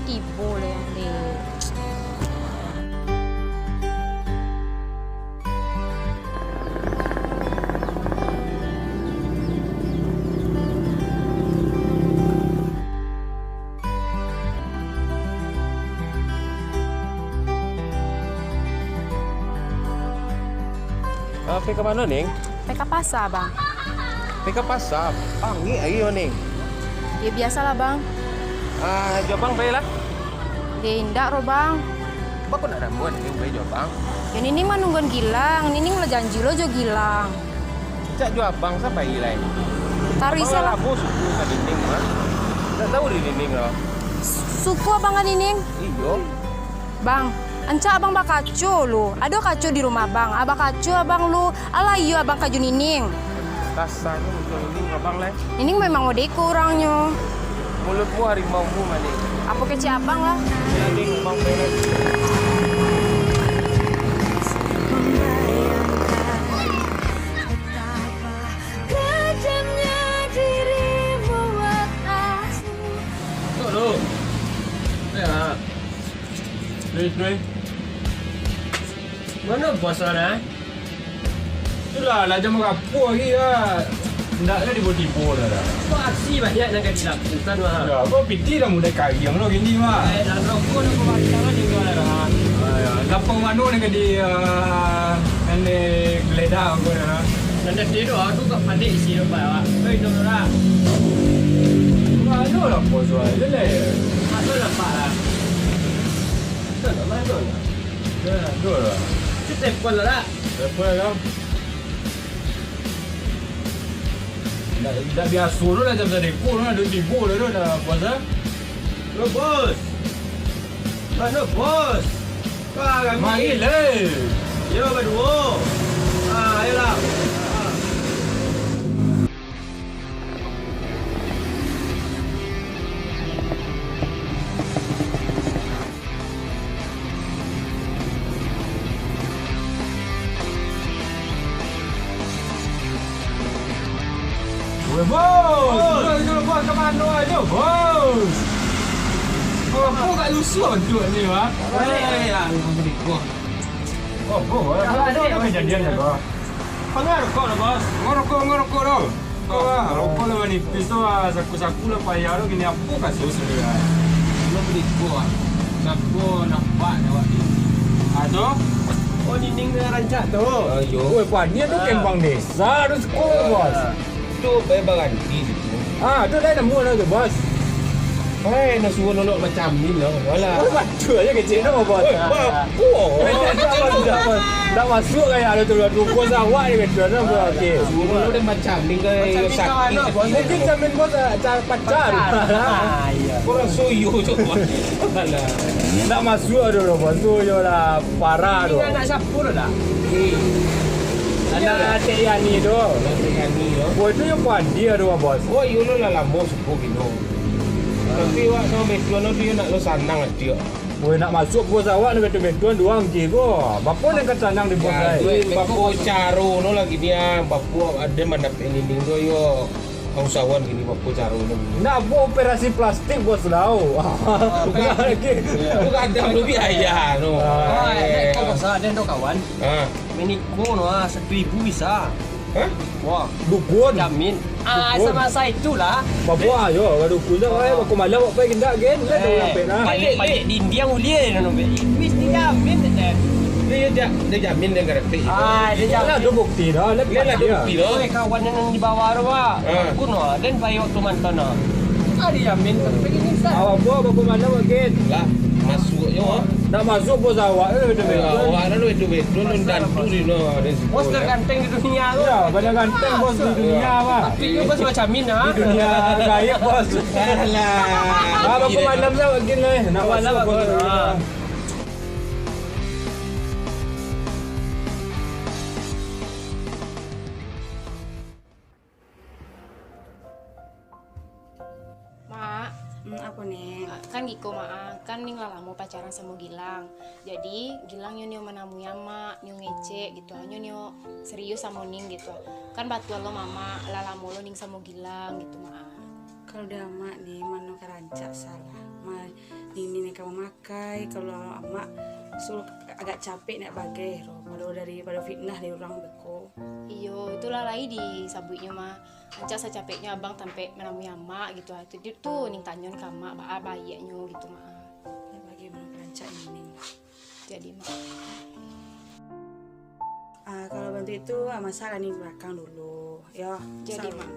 tiba-tiba lah yang le. Pergi ke mana, Ning? PK pasar, Bang. Pergi ke pasar. Pangi lagi, Ning. Ya biasalah, Bang. Jawab bang, baiklah. Dia indak ro, Bang. Apa kau nak rambuan, Ning? Baik jawab bang. Ya Nining mah nungguan Gilang. Nining lah janji lo jo Gilang. Cak jawab bang, siapa ilai? Tarisa lah. Abang suku sama Nining, mah. Tak tahu di Nining, loh. Suku abang kan Nining? Iyo. Bang, anca abang bak kacu lu. Ada kacu di rumah bang. Abang kacu abang lu. Alah iyo abang kaju Nining. Rasanya muncul Nining, abang lah. Nining memang mau deko orangnya. Mulutmu harimaumu, Maning. Apa kecil abang lah? Nining, bang, baiklah. Duit. Mana bos sana? Itulah lah jam apa lagi lah. Hendaklah tiba-tiba dah. Kok aksi banyak yang akan dilakukan, Wah? Ya, kau piti dah mulai kayang lo gini mah. Dah rokok nak buat tangan juga lah. Lapang mana nak di ane geledah aku dah. Nanti dia doa tu kat padik isi tu pak. Hei, tu lah. Mana lah bos wah, le. Mana lah pak lah. Tu lah, mana tu lah. Ya, tu lah. Kita pun lah. Apa kau? Dah biasa lo lah jam tadi. Pun lah, dah tiba dah bos ah. Lo bos. Mana bos? Kau kami. Mari le. Yo berdua. Ayolah. Bos! Bos ke mana aja, bos? Apa kat lusuh tu ni, wah? Hei, alhamdulillah. Oh, bos. Apa kejadian ya, kau? Pengaruh kau lah bos. Ngerokok dah. Kau lah, rokok lah manipis tu lah. Saku-saku lah payah tu. Gini apa kat susu dia? Alhamdulillah. Siapa nampak ni awak ni? Tu? Oh, Nining dengan rancak tu. Oi, puan, dia tu kembang desa tu sekolah, bos. Tu baik berganti situ. Tu dah nemu lah tu, bos. Hei, nak suruh nolak macam ni lah. Walah. Bos, baca aja kecil tu, bos. Dah masuk kayak ada tu. Bos awak ni betul tu, bos. Okey. Suruh nolak dia macam ni ke sakit. Mungkin sambil bos cara pacar. Iya. Korang soyo je, bos. Walah. Tak masuk tu, bos. Tu je lah parah tu. Ini anak siapa dah? Anak Cik Yani tu. Yang ni loh. Bos tu yang puan dia tu, bos. Oh, you lo lah lama suku gitu. Tapi wak sama metuan dia nak lo sanang aja. Bos nak masuk bos awak nak kata metuan dua angki ko. Bapa nak kata sanang di bos Ya, saya. bapu caro no lagi dia. Bapu ada mana peninding tu yo. Usahawan gini bapu caro no. Nak buat operasi plastik bos lau. Bukan lagi. Bukan ada lebih biaya no. Kau pasal ada kawan. Meniko no 1,000 bisa. Hah? Wah, Dukun. jamin. Dukun. Sama saya itulah. Bapa ayo kalau dukun dah ai aku malam apa kendak gen. Lah dah sampai nah. Balik di India mulia no. Wis dijamin dah. Dia jamin dia ngarepe. Dia Lah tu bukti dah. Lepas Lah dia. bukti loh. Oi kawan yang di bawah tu Pak. Aku no, dan bayi waktu mantan no. Dia jamin pengen nisah. Awak buat bapa malam gen. Lah masuk yo. Nak masuk bos awak tu betul betul. Awak dah lo itu betul lo dan tu di no. Bos terganteng di dunia tu. Ya, banyak ganteng bos di dunia apa. Tapi juga bos macam min ah. Di dunia gaib bos. Alah. Bapa malam saya gen leh. Nak Malam masuk bos. aku. Mak, Apa nih? kan Giko kan Ning lah lama pacaran sama Gilang. Jadi Gilang nyo menamunya mak, nyo ngecek gitu. Nyo serius sama Ning gitu. Kan batuan lo mama, lah lama lo Ning sama Gilang gitu mak. Kalau udah mak nih mana kerancak salah. Ma Nini kamu makai. Kalau amak suruh agak capek nak bagai kalau daripada fitnah dari orang beko. Iyo itulah lagi di sabuinya mah ancak secapeknya abang sampai menemui ama gitu itu tuh ning tanyon kama bayaknya gitu mah Ya, bagaimana perancak ini? jadi mah Kalau bantu itu masalah nih belakang dulu ya. jadi sama. mah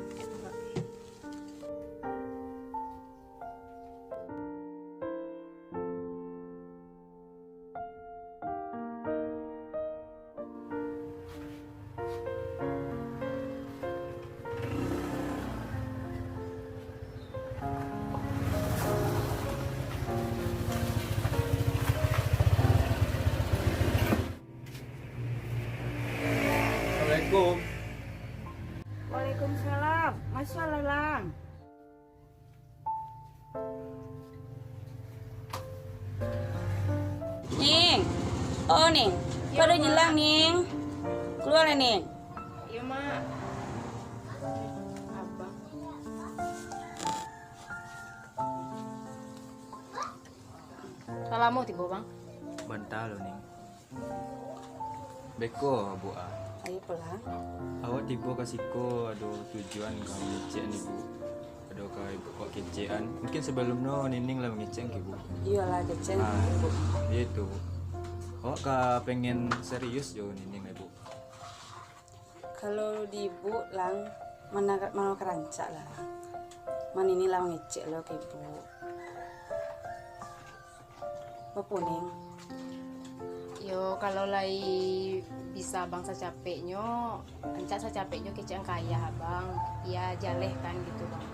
Assalamualaikum. Waalaikumsalam. Masalah lang. Ning. Oh, Ning. Pada jelang, Ning. Keluar ya, Ning. iya mah abang salamu tiba bang Bantah lo ning. Beko bu ah. Ayo pulang. Awak tiba kasihko ada tujuan kau ngecek ni bu. Ada kau ibu kau kecean. Mungkin sebelum no nining lah ngecek ke bu. Iyalah, kecen. Dia itu. Awak ka pengen serius jo nining ibu. Kalau di ibu lang mana kerancak lah. Man ini lah ngecek lo ke ibu. Apa Ning? yo kalau lagi bisa bang secapeknya ancak secapeknya keceng kaya abang ya jaleh kan gitu bang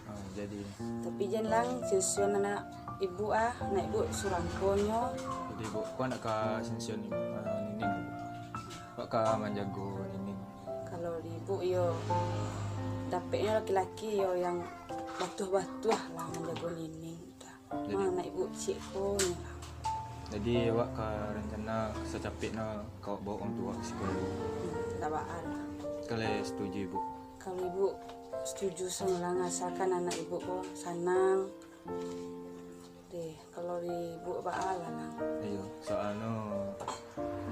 Oh, jadi Tapi jangan lang susun anak ibu anak ibu surangkonyo. jadi bu kau nak ka sension nining bu. Kau ka menjago nining. Kalau di ibu yo dapetnya laki-laki yo yang batuh-batuh lah menjaga nining. Mana ibu cik pun lah. Jadi awak ka rencana secapek na kau bawa orang tua ke sekolah. Tak baal lah. Kalau setuju ibu. Kalau ibu setuju sama asalkan anak ibu kok sanang. Deh, kalau di ibu baal lah. Ayo, soalnya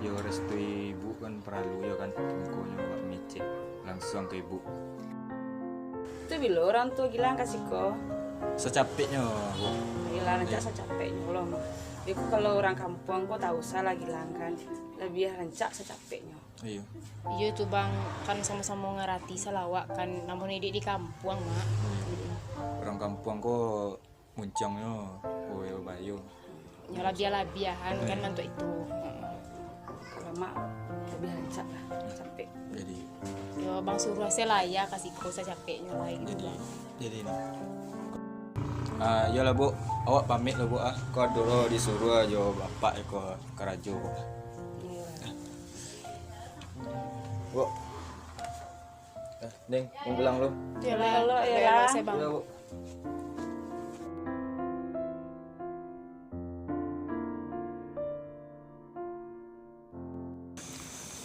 yo restui ibu kan perlu ya kan tungkunya wak micik langsung ke ibu. Itu bila orang tua gilang kasih kok. Secapeknya bu. Gila rancak secapeknya loh mah. Itu kalau orang kampung kok tahu salah gilang kan. Lebih rancak secapeknya. Ayo. iya tuh bang kan sama-sama ngerati selawak kan namun ini di kampung mak Orang kampung kok muncangnya koyo bayo. nyolabia-labiahan kan mantu itu Kalau mak lebih rancak lah capek. Jadi yo bang suruh saya lah ya kasih ko secapeknya lah gitu bang jadi ini. Ya lah bu, awak pamit lah bu ah. Kau dulu disuruh aja bapak ke karajo. Bu. Neng, mau pulang lu. ya lah ya. saya bang Ya bu.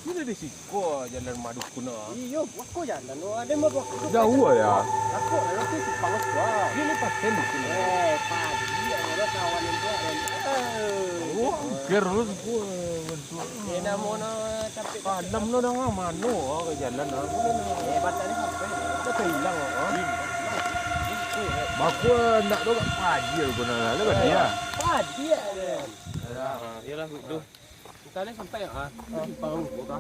Ini dari siko jalan madu kuna. Iyo, aku jalan. Ada mau aku. Jauh ya. Aku Sepang gua. Ini paten di sini. Pagi ada kawan itu. Oh, kira lu semua. Enak mau tapi Padam no dah mano ke jalan aku ni. batalnya sampai. Kita hilang ah. Baku nak tu kat pagi aku nak lalu kan dia. Pagi ada. Yalah tu. Kita ni sampai ah. Sepang gua.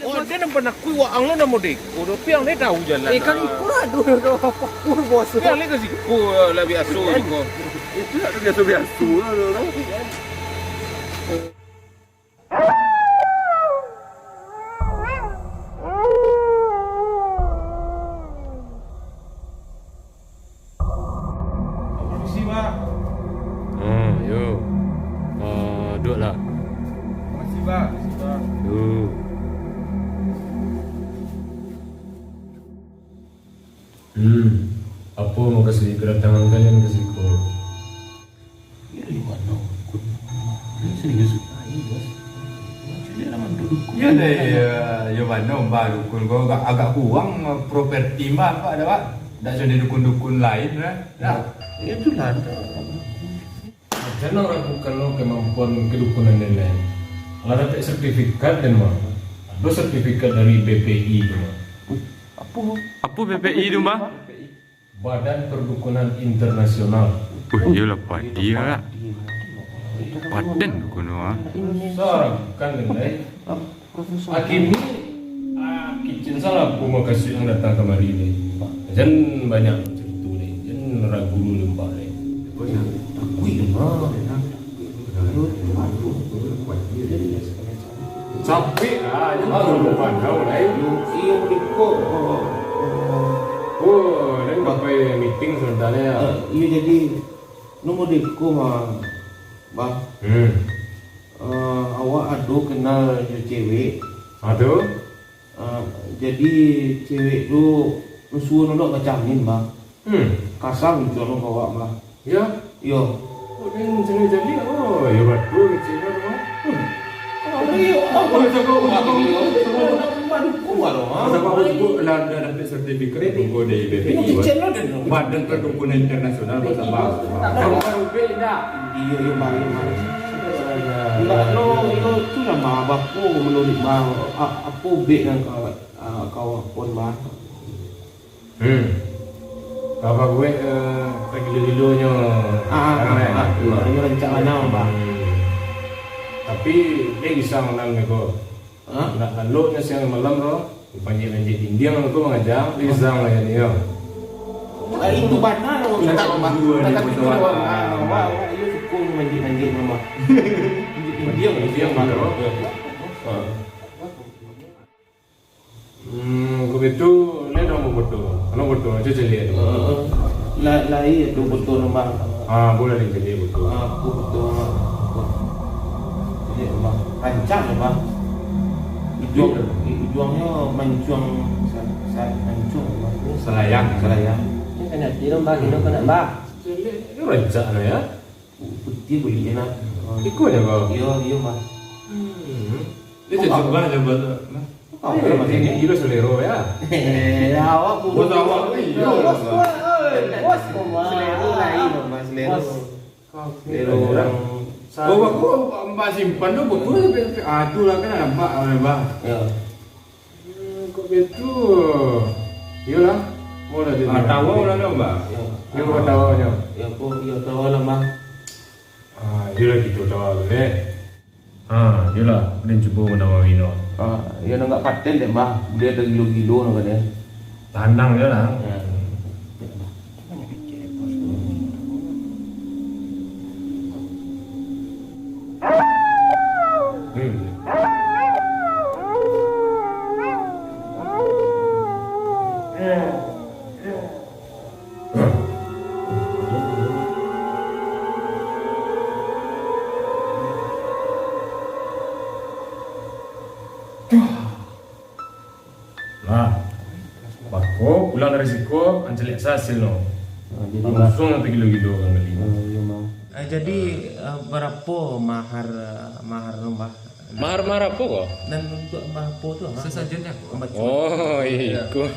Oh, dia nampak nak kuih wang lo nama dek. Oh, tapi yang dia tahu jalan. Kan ikut aduh pakur bos. Yang dia kasi ku lah biasa ko. Itu ada biasa-biasa lah. Mesti Pak. Yo. Duduk lah. Mesti Pak. Yo. Apa mau kasih kedatangan kalian ke situ? Ini dari mana? Ini serius. Ini bos. Ya deh, ya mana mbak dukun kau agak kurang properti mbak apa ada pak? Tak jadi dukun-dukun lain kan? Ya. Itulah. Jangan ragukan lo kemampuan kedukunan dan lain. Kalau dapat sertifikat dan mah, lo sertifikat dari BPI itu mah. Apa BPI itu mbak? Badan Perdukunan Internasional. Iyalah padi lah. Badan dukun wah. Seorang kan dan lain. Akimi, kitchen salah aku mau kasih yang datang kemari ini. Jangan banyak cerita ni, jangan ragu dulu lembah ni. Sampai lah, jangan lupa pandau lah. Iyo berikut. Oh, dan pakai meeting sebentar ya. Iya jadi nomor deko mah bang. Awak ada kenal cewek. Aduh. Jadi cewek tu nusuh nolak ngecamin bang. Kasar gitu orang awak bang. Ya. Yo. Oh, dan sini jadi oh, ya betul cina mah. Apa kau Ada dapat sertifikat dukun dari BPI. Badan Perdukunan Internasional bahasa bahasa. Kalau beda. Iya yo bang. Enggak lo itu tu nama bapku menurut bang. Apa bek yang kau pun bang. Apa gue lagi dulu-dulunya. Ini rencana bang. Tapi dia bisa menang nego. Nak lalu nya siang malam roh, panjang-panjang India aku mengajak dia bisa melayani yo. Itu benar loh. Tak itu wah itu suku manjit mama. Dia roh. Gue itu ni dah mau betul. Ano betul aja jadi. Lah itu betul bang. Boleh jadi betul. Aku betul. Jadi bang, rancang bang. Juangnya mencuang bang. Selayang. Ini kan ada dong bang, ini kan bang. Ini rancak lo ya. Putih beli enak. Ikut ya kau. Iya bang. Dia coba coba. Oh, ini kilo selero ya. Awak Bos awak iya. Bos selero lain bang, selero orang. Oh, aku mbak simpan tu betul sampai tu lah kan mbak mbak. Ya. Kok betul. Iyalah. Mau dah jadi. Tahu lah mbak. Dia mau tawanya. Ya aku ya tahu lah bang. Dia lagi tu tawa le. Dia lah. Dia cuba menawari no. Ya enggak paten deh bang. Dia ada gilo-gilo nak dia. Tandang dia lah. Bako pulang dari risiko ancelik hasil no. Jadi Langsung nanti kilo-kilo kan beli. jadi berapa mahar lo mbak? Mahar apa kok? Dan untuk mbak po tu mbak? Sesajennya. Oh, iku.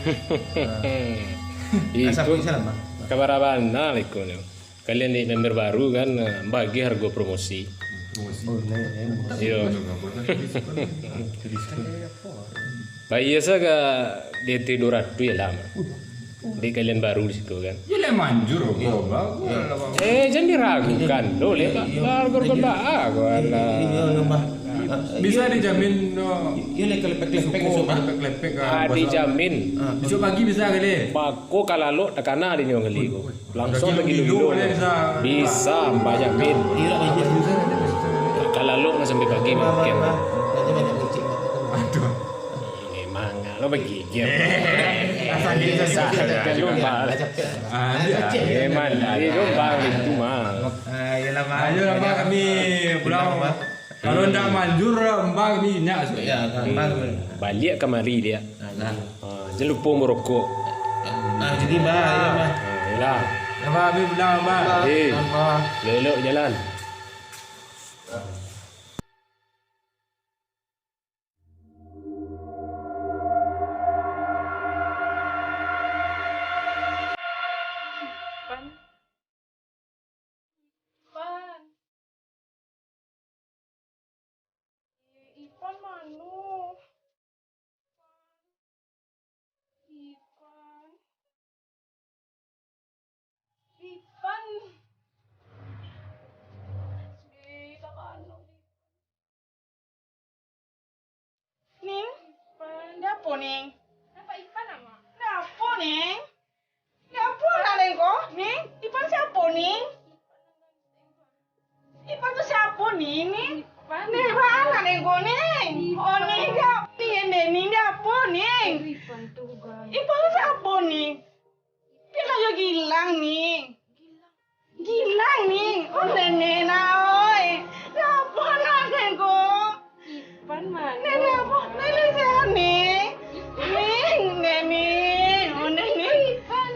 Iku Salah mbak. kabar abana iku nih. Kalian nih member baru kan bagi harga promosi. Iya. Bayi saga dia tidur ratu ya lama. Di kalian baru di situ kan. Ya le manjur kok mbak. Jangan diragukan. Lo lihat harga aku ala. Bisa dijamin no. Iya le kelepek-kelepek Suku kelepek Dijamin. Besok pagi bisa kali. Bako kalau takana di nyong kali. Langsung Daging pergi kilo dulu. boleh bisa. Bisa banyak min. Kalau lo nggak sampai pagi mungkin. Aduh. Memang lo begigir. Asal Jombang. Memang dari Jombang itu mah. Iyalah mbak. Ayo lah mbak kami pulang. Kalau ndak manjur mbak kami nyak. Ya mbak. Balik kemari dia. Jangan lupa merokok. Jadi mbak, ya mbak. Yalah. Mbak kami pulang mbak. Lelok jalan. siapa ning? Apa Ipan ama? Apa ning? Apa lah ning kok? Ning, Ipan siapa ning? Ipan tuh siapa ning? Ipan. Ning mana ning kok ning? Oh ning ning apa ning? Ipan tuh kan. Ipan tuh siapa ning? Dia kayak Gilang ning. Gilang ning. Oh nenek oi. Siapa lah ning kok? Ipan mana? Nenek apa? Nenek sehat ning. Ning, nenek. Oh nenek. Ipan.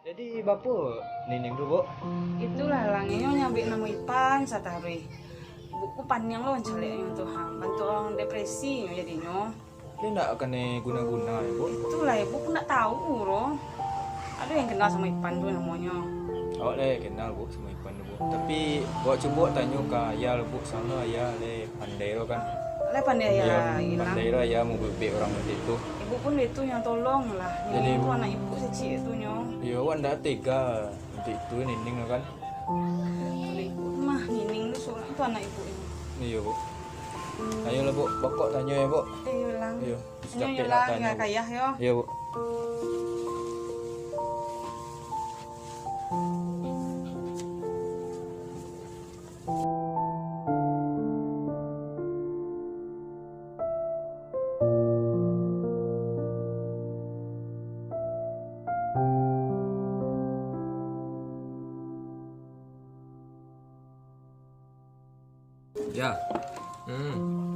Jadi bapak nining dulu, Bu. Itulah langnya nyambi nama Ipan satari. Buku panjang lo calik tuh bantu orang depresi jadinya. Dia ndak akan guna-guna ya, Bu. Itulah ibu pun nak tahu loh. Ada yang kenal sama Ipan tuh namanya. Awak le kenal, Bu, sama Ipan tu, Bu. Tapi buat coba tanya ke ayah lo, Bu, sana ayah le pandai lo kan. Le pandai ya, hilang. Pandai lo ayah mau bebek orang itu. Ibu pun itu yang tolong lah. Jadi Ini itu anak ibu kecil itu nyo. Ya, awak ndak tega untuk itu nining lo kan. Kalau ibu mah nining itu seorang itu anak ibu ini. Iya, Bu. Ayolah, Bu, pokok tanya ya, Bu. Ayo lang. Ayo, Nyo capek nak lah tanya. nggak kaya yo. Iya, Bu. Ya.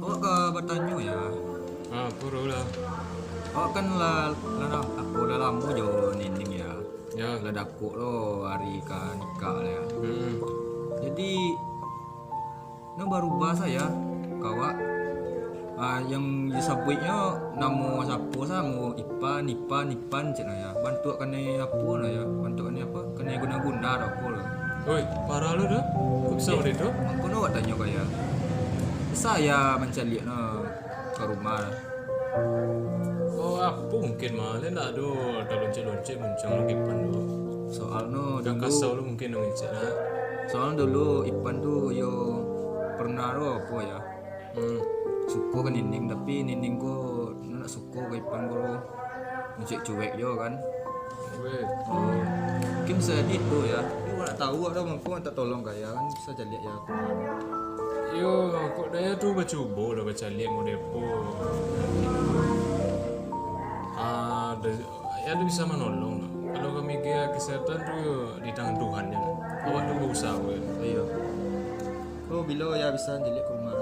Awak ke bertanya ya. Puro lah. Awak kan lah aku dah lama jo nining ya. Ya. Lah dakuk lo hari ke nikah lah ya. Jadi no baru bahasa ya kawak. Yang disebutnya nama siapa sama Ipan cina ya. Bantu kena apa lah ya. Bantu kena apa? Kena guna-guna aku lah. Oi, parah lu dah. Kok bisa udah tu? Aku nak tanya kaya. Saya mencari ke rumah. Oh, apa mungkin malah nak ada lonce-lonce muncul lagi Ipan tu. Soalnya Dah dulu, kasau lu mungkin dong Encik nak. soalnya dulu Ipan tuh yo pernah lo apa ya? Suka ke nining tapi nining ko nak suka ke Ipan ko lo mencik cuek yo kan. Weh. Mungkin bisa jadi itu ya. Lu nak tahu ada mampu tak tolong kaya kan bisa jadi ya. Yo, kok daya tu bercuba lah baca lihat mau depo. Ya dia bisa menolong. Kalau kami kira kesehatan tu di tangan Tuhan ya. Awak tu berusaha weh. Iya. Oh bila ya bisa jadi ke rumah.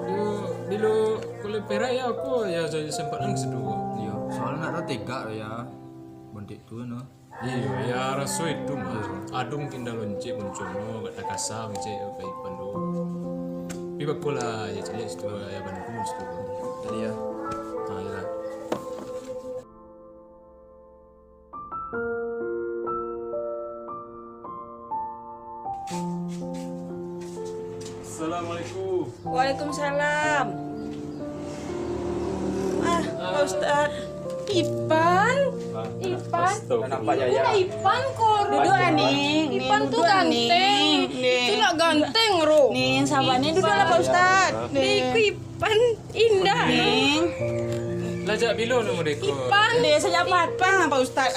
Yo, bila kalau perak ya aku ya jadi sempat nang sedu. Iya. Soalnya nak tega ya. Bondik tu no. Iya, ya rasa itu mah. Ada mungkin dah lonceng muncul no, gak tak kasar macam apa Ipan tu. Tapi bakulah ya jadi situ ya Bandung situ. Jadi ya. Ya. Assalamualaikum. Waalaikumsalam. Pak Ustad. Ipan? Ipan? Nampak ya. Ipan kok. Duduk aning. Ipan tuh ganteng. Itu nak ganteng, Ro. Ning, sabarnya duduk lah Pak Ustad. Iku Ipan indah. Ning. Lajak bila nama deko? Ipan. Dia sejak patah Pak Ustad.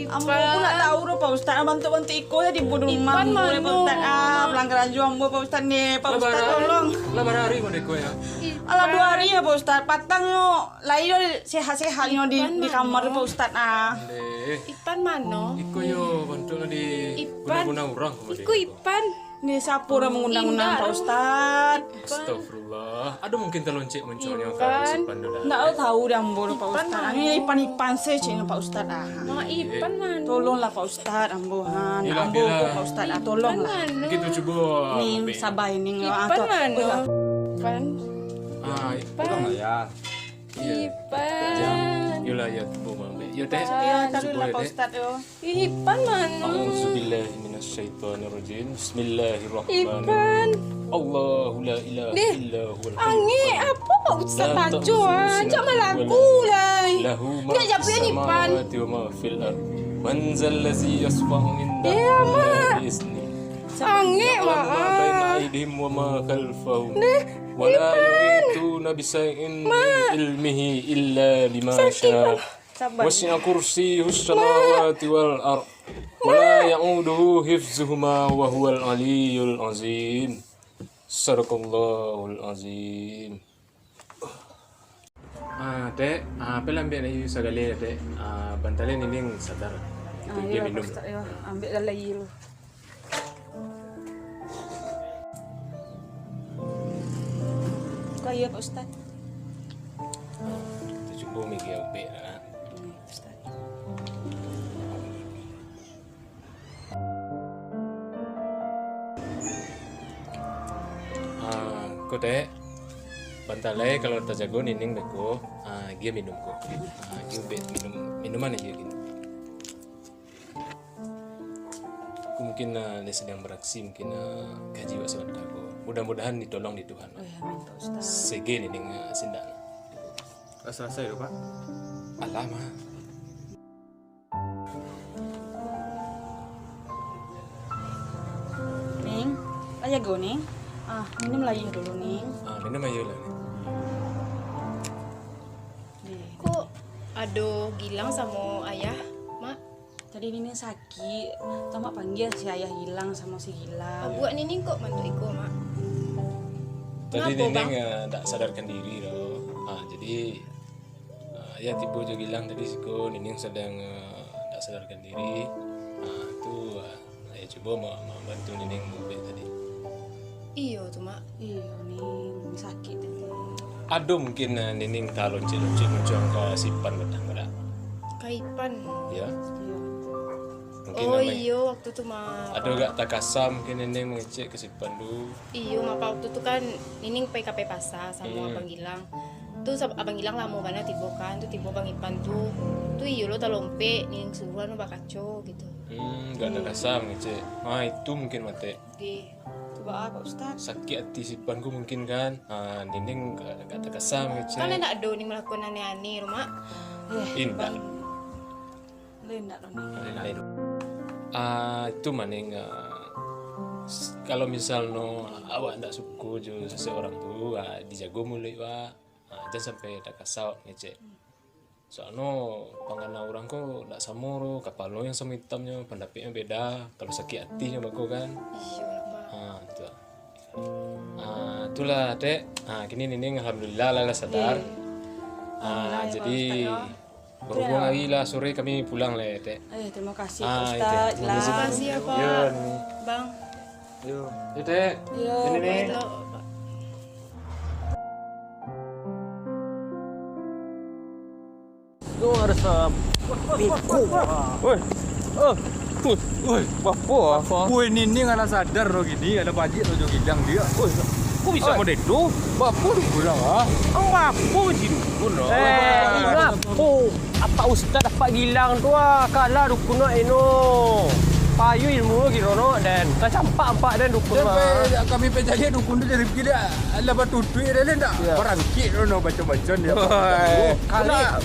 Ambo pun nak tahu dah Pak Ustad. Bantu-bantu ikut ya di budung rumah. Ipan mana? Pak Ustad. Pelanggaran jual ambo Pak Ustad ni. Pak Ustad tolong. Lebar hari mau deko ya. Alah 2 hari ya Pak Ustad. Patang yo. Lahir sehat-sehat yo di kamar Pak Ustad. Deh. Ipan mana? Iko yo bantu di Ipan. guna-guna orang sama Iku Ipan. Ni siapa dah mengundang-undang Pak Ustad? Astagfirullah. Ada mungkin terlonceng munculnya Ipan. kan simpan dah. Nggak tahu dah ambo Pak Ustad. Ini Ipan saja Pak Ustad. Ma Ipan mana? Tolonglah Pak Ustad ambohan. Yelah, Ambo yelah. Pak Ustad. Tolonglah. Kita cuba. Ni sabar ini. Ipan mana? Ipan. Tolong ya. Ipan. Yolah ya tu mama. Yo teh. Ya, tolonglah Pak Ustad yo. Ipan mana? A'udzubillahi minasyaitonirrajim. Bismillahirrahmanirrahim. Ipan. Allahu la ilaha illa huwal Angin apa Pak Ustaz La baca? ta'khudhuhu Cak sinatun malaku lah. lahu ma Nggak fis japian Ipan. samawati wa ma fil ard. Man zallazi yasfa'u indahu Iya, Ma. illa bi'izni. Sange, Ya'lamu ma maaf. baina aydihim wa ma khalfahum. Wa la yuhituna bisay'in min ilmihi illa bima syaa. Wasi'a kursiyyuhus samawati wal ard. Wa la ya'uduhu hifdzuhuma wa huwal aliyyul azim. Sadaqallahul azim. Dek, apa lambe na yung sagale, Dek? Bantalin nining sadar. Itu dia minum. Ya, ambil dah lagi lu. Kaya Pak Ustaz. Kita cuba mikir apa ya. Ustaz. Ko Dek, bantalai kalau tak jago nining beko, dia minum ko. Dia bet minuman aja gitu. Aku mungkin dia sedang beraksi, mungkin gaji wasawan ko. Mudah-mudahan ditolong di Tuhan. Oh ya, amin Pak Ustaz. Sege nining sindan. Rasa-rasa ya Pak. Alama. Ning, aja go ning. Minum lagi dulu ning. Minum aja lah. Kok ado Gilang sama ayah, Mak? Tadi Nining sakit, sama panggil si ayah Gilang sama si Gilang. Buat Nining kok mantu iko, Mak? Tadi Kenapa, Nining tak sadarkan diri loh. Jadi ya tiba juga bilang tadi siko Nining sedang tak sadarkan diri. Itu saya coba mau bantu Nining mobil tadi. Iyo tuh, Mak. Iya Ning, sakit tadi. Ada mungkin Nining tak loncat-loncat muncul ke sipan bedang-bedang. Kaipan. Ya. Iya. Mungkin Oh namanya- iyo waktu tuh Mak. Ada gak takasam mungkin Nining mengecek ke sipan dulu. Iyo Mak, waktu tuh kan Nining PKP pasar sama Abang Gilang. Tuh Abang Gilang lama banget tiba kan, tuh tiba Bang Ipan tuh iyo lo talompe Nining suruhan lo bakaco gitu. Gak takasam ngecek. Itu mungkin mate. Oke. Coba Pak Ustaz. Sakit hati sipanku mungkin kan. Nining gak takasam ngecek. Kan enak do nih melakukan aneh-aneh, Mak. Indah. Lendak dong nih. Lain. Itu maning kalau misalnya awak ndak suka jo seseorang tuh dijago mulai jangan sampai tak kasau ngecek. Soalnya pangana orang kok ndak sama ro kapal lo yang sama hitamnya pendapatnya beda. Kalau sakit hatinya bagus kan. Iyo Mak. Itu. Itulah Dek. Kini Nining alhamdulillah lah sadar. Jadi berhubung lagi lah sore kami pulang lah Dek. Terima kasih Pak Itu. Ustaz. Terima kasih, Terima kasih ya, Pak. Iya. Bang. Yo, Dek. Iya. Ini nih. Lo, Pak. Lu harus pikuk. Woi. Woi, apa? Woi Nining ala sadar lo gini, ada pajak lo Gilang dia. Kok bisa mau dedo? Bapak lu kurang ah. Apa di dukun? Ingat apa Ustaz dapat Gilang tu kalah dukun eno. Payu ilmu gitu no dan tak campak apa dan dukun mah. Kami percaya dukun dia dari kita ala batu duit dia ndak. Perangkit lo baca-baca dia.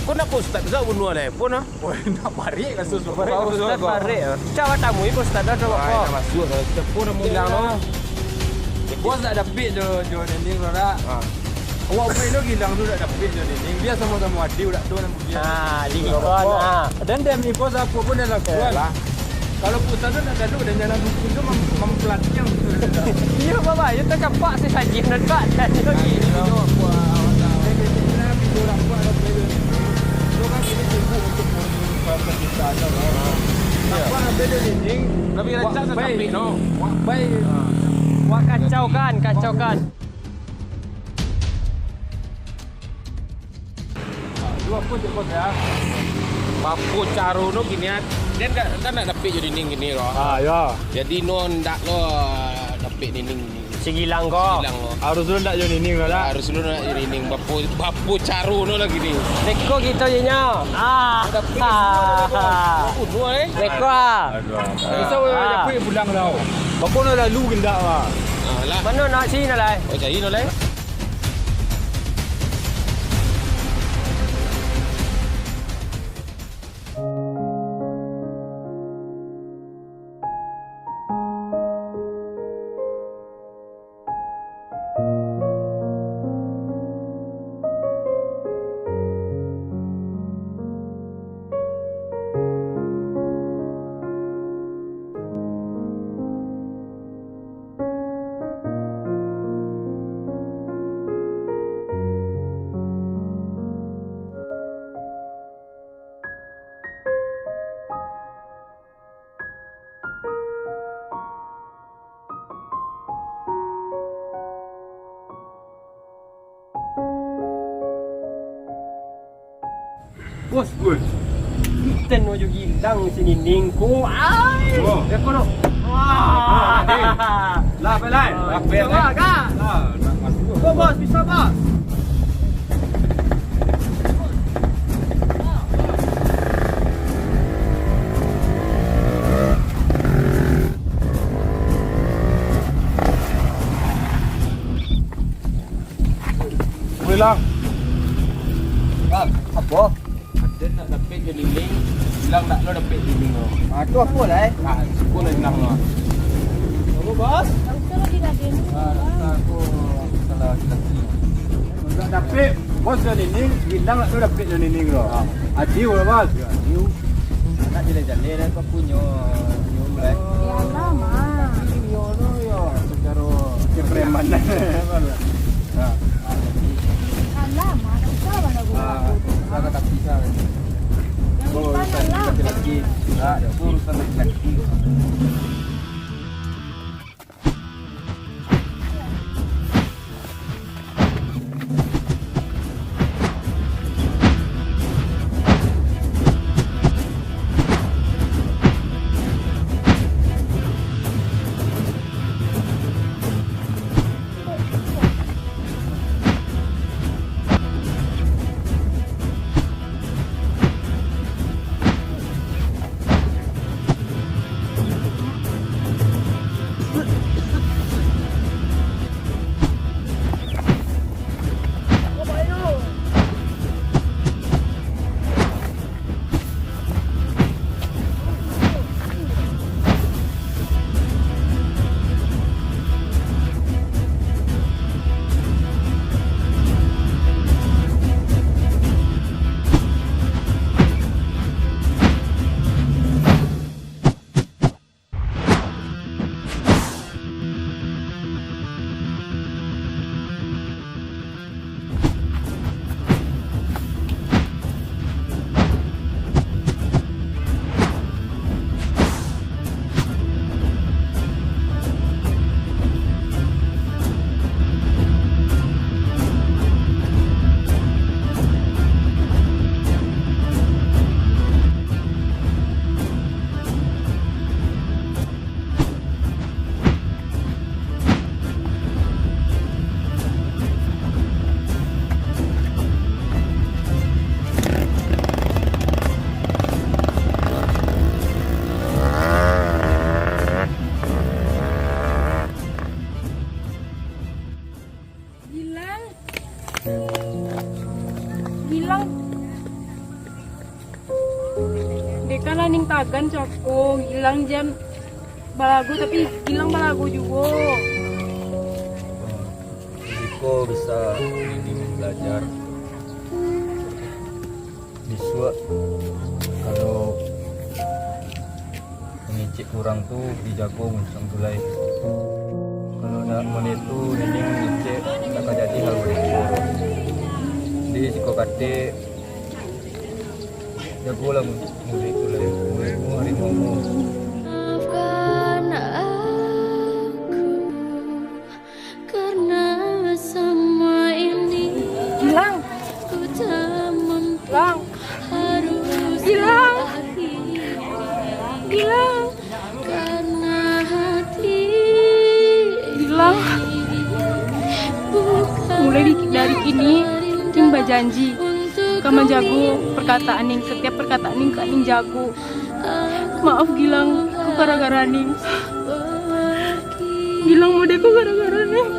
Kau nak Ustaz juga bunuh le pun ah. Woi nak balik kasus lo. Ustaz bare. Cawa tamu ibu Ustaz dah coba kau. Masuk tepur mau Gilang no. Bos tak dapat jo Nining lo dah. Awak pun lo Gilang tu tak dapat jo Nining. Dia sama-sama adik udah tu dan dia. Di kawan. Dan dia info apa pun dia lakukan. Kalau pusat tu nak dulu dan jalan dukun tu mempelatinya. Iya bapa, itu campak si saji dan pak dan lagi. Lebih rancak tetapi no. Baik. Wah kacaukan. Dua pun cepat ya. Papu caru no gini dia kan nak dapet jadi ning gini loh. Ya. Jadi no ndak lo dapet ning. Si Gilang kok. Harus lu nak jadi Nining lah. Harus lu nak jadi ning papu caru no lagi ni. Neko gitu nya. Dapet semua Neko Bisa dapat pulang dah. Bapa nak lalu gendak lah. lah. Mana nak sini lah. Oh cari no lah. Bos, kita nuju Gilang sini ningko. Ai. Ya kono. Wah. Lah, belai. Lah, Kak. Bos, bisa, Bos. Lang. Bang, apa? Ada nak dapat je liling. Bilang nak lo dapat liling lo. Itu apa lah? Aku nak bilang lo. Kamu, Bos? Aku salah lagi. Nak dapat bos je liling. Bilang nak lo dapat je liling lo. Adiu lah bos. Adiu. Nak jalan-jalan apa punya nyum lah. Ya lama. Yo lo yo. Secara kepreman. Lama, sama na Saya tak bisa. Laki-laki. Nah, urusan laki-laki. Gilang. Deka laning tagan coko, Gilang jam balagu tapi Gilang balagu juga. Jika bisa ini belajar bisa kalau mengicik kurang tuh dijago muncang tulai. Kalau nak menetu ini mengicik tak jadi hal begitu. Di sikokate jago lah murid tulai, muridmu harimau. Mulai dari kini Ning berjanji kamu jago perkataan Ning, setiap perkataan Ning Ning jago. Maaf Gilang, aku gara-gara Ning. Gilang mau deko gara-gara Ning.